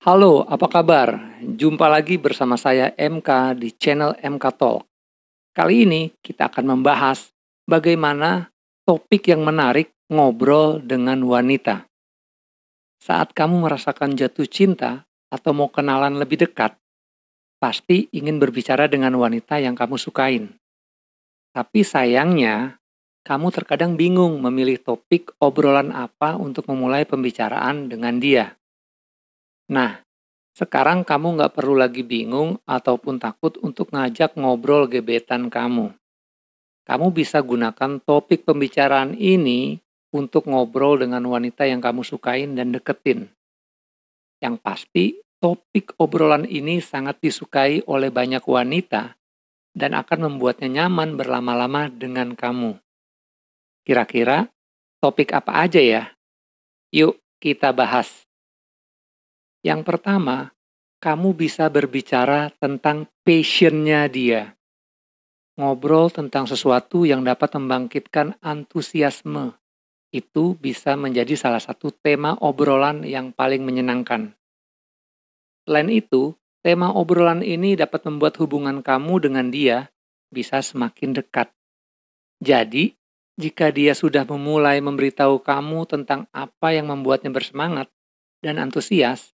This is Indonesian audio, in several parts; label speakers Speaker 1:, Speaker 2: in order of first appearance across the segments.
Speaker 1: Halo, apa kabar? Jumpa lagi bersama saya MK di channel MK Talk. Kali ini kita akan membahas bagaimana topik yang menarik ngobrol dengan wanita. Saat kamu merasakan jatuh cinta atau mau kenalan lebih dekat, pasti ingin berbicara dengan wanita yang kamu sukain. Tapi sayangnya, kamu terkadang bingung memilih topik obrolan apa untuk memulai pembicaraan dengan dia. Nah, sekarang kamu nggak perlu lagi bingung ataupun takut untuk ngajak ngobrol gebetan kamu. Kamu bisa gunakan topik pembicaraan ini untuk ngobrol dengan wanita yang kamu sukain dan deketin. Yang pasti, topik obrolan ini sangat disukai oleh banyak wanita dan akan membuatnya nyaman berlama-lama dengan kamu. Kira-kira topik apa aja ya? Yuk kita bahas. Yang pertama, kamu bisa berbicara tentang passion-nya dia. Ngobrol tentang sesuatu yang dapat membangkitkan antusiasme. Itu bisa menjadi salah satu tema obrolan yang paling menyenangkan. Selain itu, tema obrolan ini dapat membuat hubungan kamu dengan dia bisa semakin dekat. Jadi, jika dia sudah memulai memberitahu kamu tentang apa yang membuatnya bersemangat dan antusias,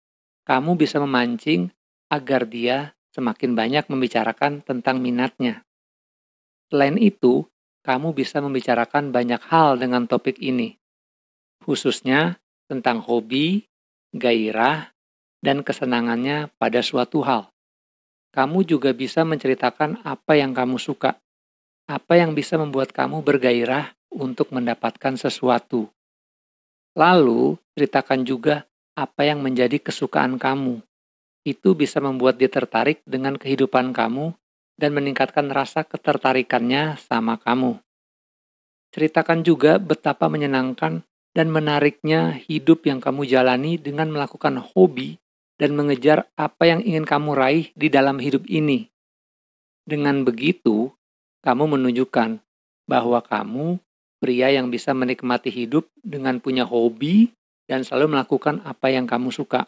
Speaker 1: kamu bisa memancing agar dia semakin banyak membicarakan tentang minatnya. Selain itu, kamu bisa membicarakan banyak hal dengan topik ini, khususnya tentang hobi, gairah, dan kesenangannya pada suatu hal. Kamu juga bisa menceritakan apa yang kamu suka, apa yang bisa membuat kamu bergairah untuk mendapatkan sesuatu. Lalu, ceritakan juga apa yang menjadi kesukaan kamu. Itu bisa membuat dia tertarik dengan kehidupan kamu dan meningkatkan rasa ketertarikannya sama kamu. Ceritakan juga betapa menyenangkan dan menariknya hidup yang kamu jalani dengan melakukan hobi dan mengejar apa yang ingin kamu raih di dalam hidup ini. Dengan begitu, kamu menunjukkan bahwa kamu pria yang bisa menikmati hidup dengan punya hobi dan selalu melakukan apa yang kamu suka.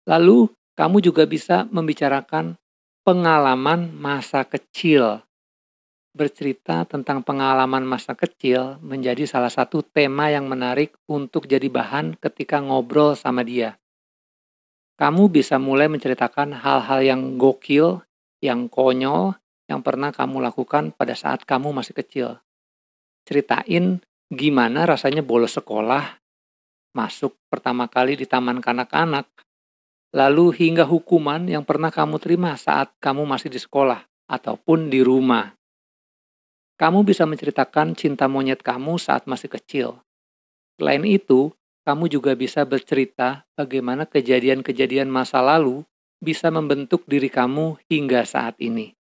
Speaker 1: Lalu, kamu juga bisa membicarakan pengalaman masa kecil. Bercerita tentang pengalaman masa kecil menjadi salah satu tema yang menarik untuk jadi bahan ketika ngobrol sama dia. Kamu bisa mulai menceritakan hal-hal yang gokil, yang konyol, yang pernah kamu lakukan pada saat kamu masih kecil. Ceritain gimana rasanya bolos sekolah, masuk pertama kali di taman kanak-kanak, lalu hingga hukuman yang pernah kamu terima saat kamu masih di sekolah ataupun di rumah. Kamu bisa menceritakan cinta monyet kamu saat masih kecil. Selain itu, kamu juga bisa bercerita bagaimana kejadian-kejadian masa lalu bisa membentuk diri kamu hingga saat ini.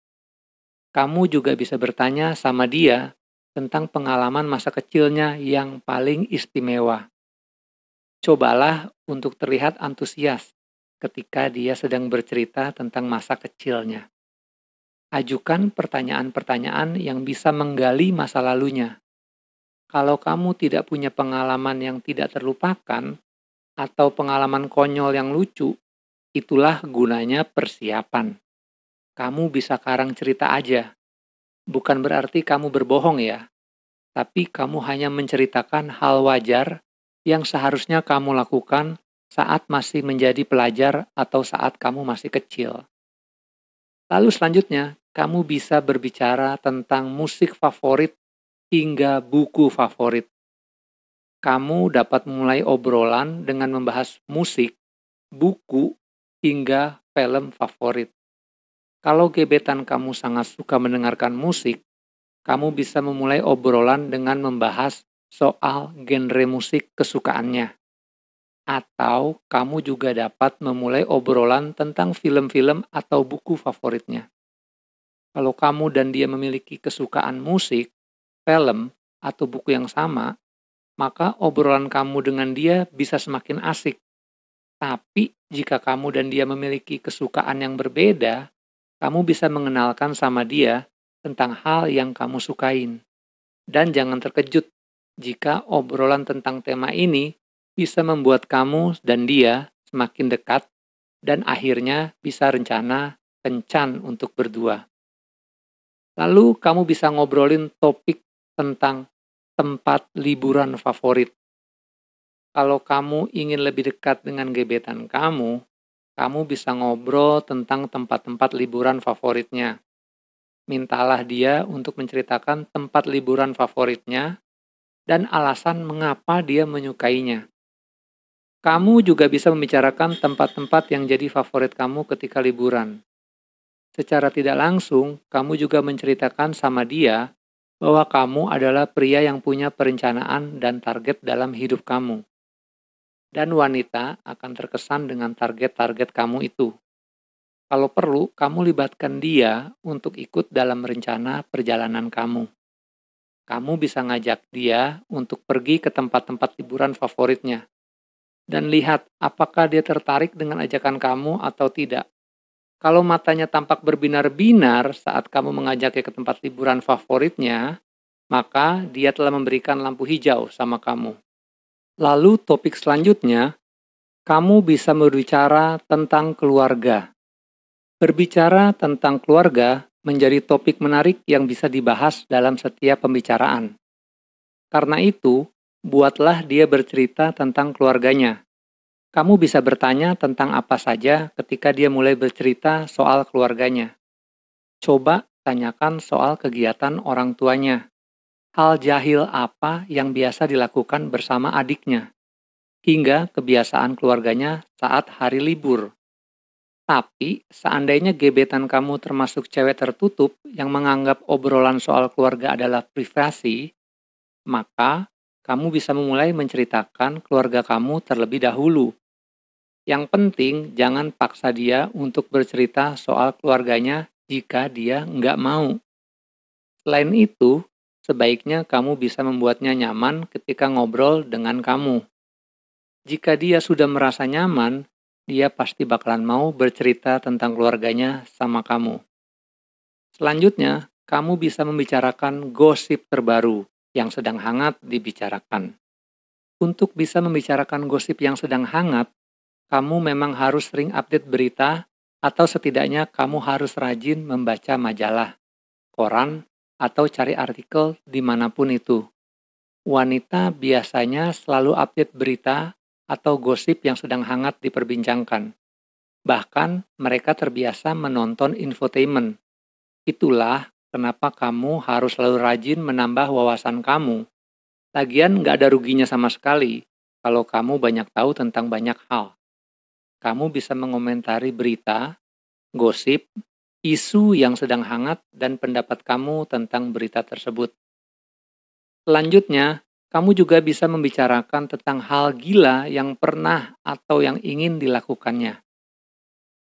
Speaker 1: Kamu juga bisa bertanya sama dia tentang pengalaman masa kecilnya yang paling istimewa. Cobalah untuk terlihat antusias ketika dia sedang bercerita tentang masa kecilnya. Ajukan pertanyaan-pertanyaan yang bisa menggali masa lalunya. Kalau kamu tidak punya pengalaman yang tidak terlupakan atau pengalaman konyol yang lucu, itulah gunanya persiapan. Kamu bisa karang cerita aja. Bukan berarti kamu berbohong ya, tapi kamu hanya menceritakan hal wajar yang seharusnya kamu lakukan saat masih menjadi pelajar atau saat kamu masih kecil. Lalu selanjutnya, kamu bisa berbicara tentang musik favorit hingga buku favorit. Kamu dapat mulai obrolan dengan membahas musik, buku, hingga film favorit. Kalau gebetan kamu sangat suka mendengarkan musik, kamu bisa memulai obrolan dengan membahas soal genre musik kesukaannya. Atau kamu juga dapat memulai obrolan tentang film-film atau buku favoritnya. Kalau kamu dan dia memiliki kesukaan musik, film, atau buku yang sama, maka obrolan kamu dengan dia bisa semakin asik. Tapi jika kamu dan dia memiliki kesukaan yang berbeda, kamu bisa mengenalkan sama dia tentang hal yang kamu sukain. Dan jangan terkejut jika obrolan tentang tema ini bisa membuat kamu dan dia semakin dekat dan akhirnya bisa rencana kencan untuk berdua. Lalu kamu bisa ngobrolin topik tentang tempat liburan favorit. Kalau kamu ingin lebih dekat dengan gebetan kamu bisa ngobrol tentang tempat-tempat liburan favoritnya. Mintalah dia untuk menceritakan tempat liburan favoritnya dan alasan mengapa dia menyukainya. Kamu juga bisa membicarakan tempat-tempat yang jadi favorit kamu ketika liburan. Secara tidak langsung, kamu juga menceritakan sama dia bahwa kamu adalah pria yang punya perencanaan dan target dalam hidup kamu. Dan wanita akan terkesan dengan target-target kamu itu. Kalau perlu, kamu libatkan dia untuk ikut dalam rencana perjalanan kamu. Kamu bisa ngajak dia untuk pergi ke tempat-tempat liburan favoritnya. Dan lihat apakah dia tertarik dengan ajakan kamu atau tidak. Kalau matanya tampak berbinar-binar saat kamu mengajaknya ke tempat liburan favoritnya, maka dia telah memberikan lampu hijau sama kamu. Lalu topik selanjutnya, kamu bisa berbicara tentang keluarga. Berbicara tentang keluarga menjadi topik menarik yang bisa dibahas dalam setiap pembicaraan. Karena itu, buatlah dia bercerita tentang keluarganya. Kamu bisa bertanya tentang apa saja ketika dia mulai bercerita soal keluarganya. Coba tanyakan soal kegiatan orang tuanya. Hal jahil apa yang biasa dilakukan bersama adiknya. Hingga kebiasaan keluarganya saat hari libur. Tapi, seandainya gebetan kamu termasuk cewek tertutup yang menganggap obrolan soal keluarga adalah privasi, maka kamu bisa memulai menceritakan keluarga kamu terlebih dahulu. Yang penting, jangan paksa dia untuk bercerita soal keluarganya jika dia nggak mau. Selain itu, sebaiknya kamu bisa membuatnya nyaman ketika ngobrol dengan kamu. Jika dia sudah merasa nyaman, dia pasti bakalan mau bercerita tentang keluarganya sama kamu. Selanjutnya, kamu bisa membicarakan gosip terbaru yang sedang hangat dibicarakan. Untuk bisa membicarakan gosip yang sedang hangat, kamu memang harus sering update berita atau setidaknya kamu harus rajin membaca majalah, koran, atau cari artikel dimanapun itu. Wanita biasanya selalu update berita atau gosip yang sedang hangat diperbincangkan. Bahkan mereka terbiasa menonton infotainment. Itulah kenapa kamu harus selalu rajin menambah wawasan kamu. Lagian nggak ada ruginya sama sekali kalau kamu banyak tahu tentang banyak hal. Kamu bisa mengomentari berita, gosip, isu yang sedang hangat, dan pendapat kamu tentang berita tersebut. Selanjutnya, kamu juga bisa membicarakan tentang hal gila yang pernah atau yang ingin dilakukannya.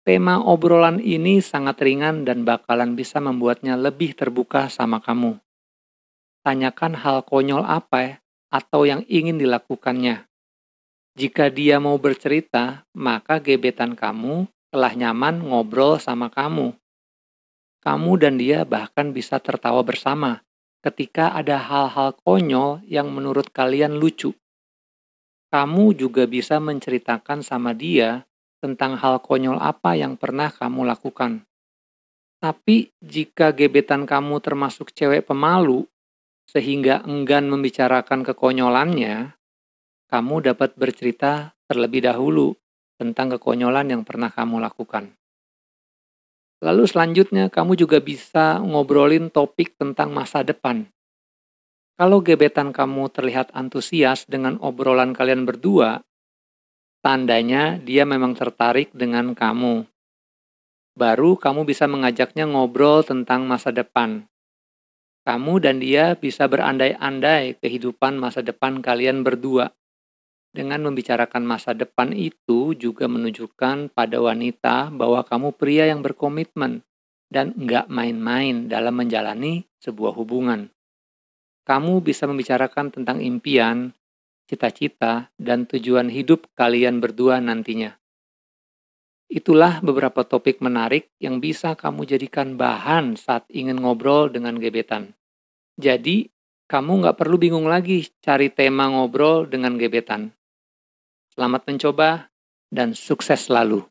Speaker 1: Tema obrolan ini sangat ringan dan bakalan bisa membuatnya lebih terbuka sama kamu. Tanyakan hal konyol apa atau yang ingin dilakukannya. Jika dia mau bercerita, maka gebetan kamu telah nyaman ngobrol sama kamu. Kamu dan dia bahkan bisa tertawa bersama ketika ada hal-hal konyol yang menurut kalian lucu. Kamu juga bisa menceritakan sama dia tentang hal konyol apa yang pernah kamu lakukan. Tapi jika gebetan kamu termasuk cewek pemalu, sehingga enggan membicarakan kekonyolannya, kamu dapat bercerita terlebih dahulu tentang kekonyolan yang pernah kamu lakukan. Lalu selanjutnya kamu juga bisa ngobrolin topik tentang masa depan. Kalau gebetan kamu terlihat antusias dengan obrolan kalian berdua, tandanya dia memang tertarik dengan kamu. Baru kamu bisa mengajaknya ngobrol tentang masa depan. Kamu dan dia bisa berandai-andai kehidupan masa depan kalian berdua. Dengan membicarakan masa depan itu juga menunjukkan pada wanita bahwa kamu pria yang berkomitmen dan nggak main-main dalam menjalani sebuah hubungan. Kamu bisa membicarakan tentang impian, cita-cita, dan tujuan hidup kalian berdua nantinya. Itulah beberapa topik menarik yang bisa kamu jadikan bahan saat ingin ngobrol dengan gebetan. Jadi, kamu nggak perlu bingung lagi cari tema ngobrol dengan gebetan. Selamat mencoba dan sukses selalu.